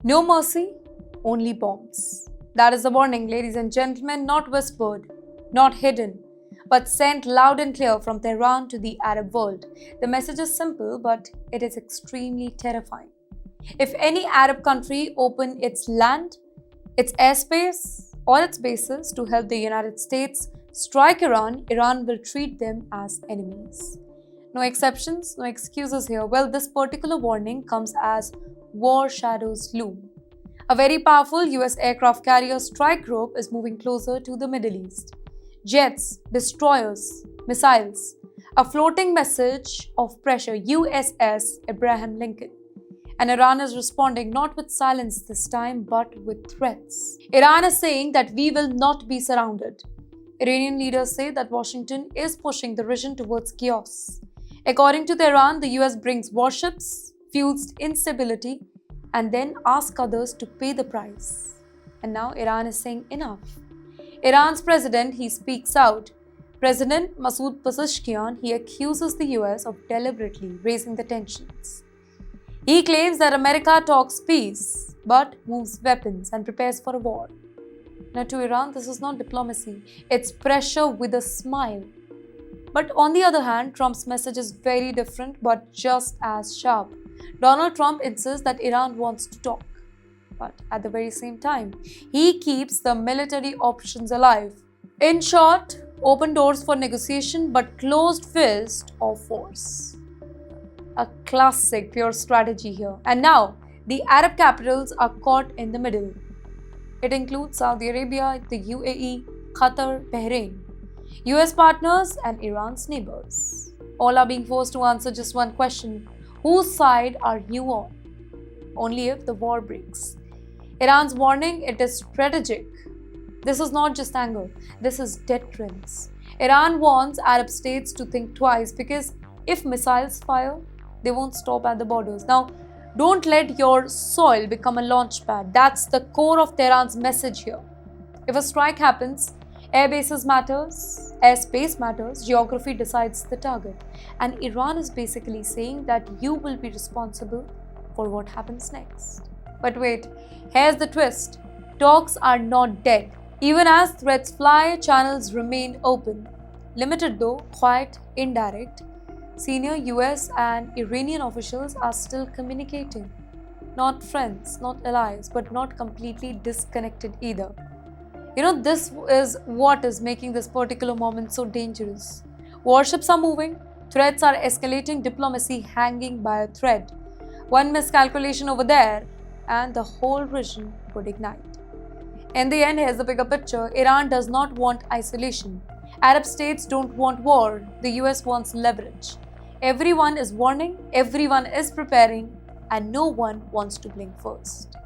No mercy, only bombs. That is the warning, ladies and gentlemen, not whispered, not hidden, but sent loud and clear from Tehran to the Arab world. The message is simple, but it is extremely terrifying. If any Arab country open its land, its airspace, or its bases to help the United States strike Iran, Iran will treat them as enemies. No exceptions, no excuses here. Well, this particular warning comes as war shadows loom. A very powerful US aircraft carrier strike group is moving closer to the Middle East. Jets, destroyers, missiles. A floating message of pressure, USS Abraham Lincoln. And Iran is responding not with silence this time, but with threats. Iran is saying that we will not be surrounded. Iranian leaders say that Washington is pushing the region towards chaos. According to Tehran, the US brings warships, fuels instability, and then asks others to pay the price. And now Iran is saying enough. Iran's president, he speaks out. President Masoud Pezeshkian, he accuses the US of deliberately raising the tensions. He claims that America talks peace, but moves weapons and prepares for a war. Now, to Iran, this is not diplomacy, it's pressure with a smile. But on the other hand, Trump's message is very different but just as sharp. Donald Trump insists that Iran wants to talk. But at the very same time, he keeps the military options alive. In short, open doors for negotiation but closed fist of force. A classic pure strategy here. And now, the Arab capitals are caught in the middle. It includes Saudi Arabia, the UAE, Qatar, Bahrain, US partners and Iran's neighbors. All are being forced to answer just one question: whose side are you on? Only if the war breaks. Iran's warning, it is strategic. This is not just anger, this is deterrence. Iran wants Arab states to think twice because if missiles fire, they won't stop at the borders. Now, don't let your soil become a launch pad. That's the core of Tehran's message here. If a strike happens, air bases matters, airspace matters, geography decides the target. And Iran is basically saying that you will be responsible for what happens next. But wait, here's the twist. Talks are not dead. Even as threats fly, channels remain open. Limited though, quite indirect. Senior US and Iranian officials are still communicating. Not friends, not allies, but not completely disconnected either. This is what is making this particular moment so dangerous. Warships are moving, threats are escalating, diplomacy hanging by a thread. One miscalculation over there, and the whole region would ignite. In the end, here's the bigger picture. Iran does not want isolation. Arab states don't want war. The US wants leverage. Everyone is warning, everyone is preparing, and no one wants to blink first.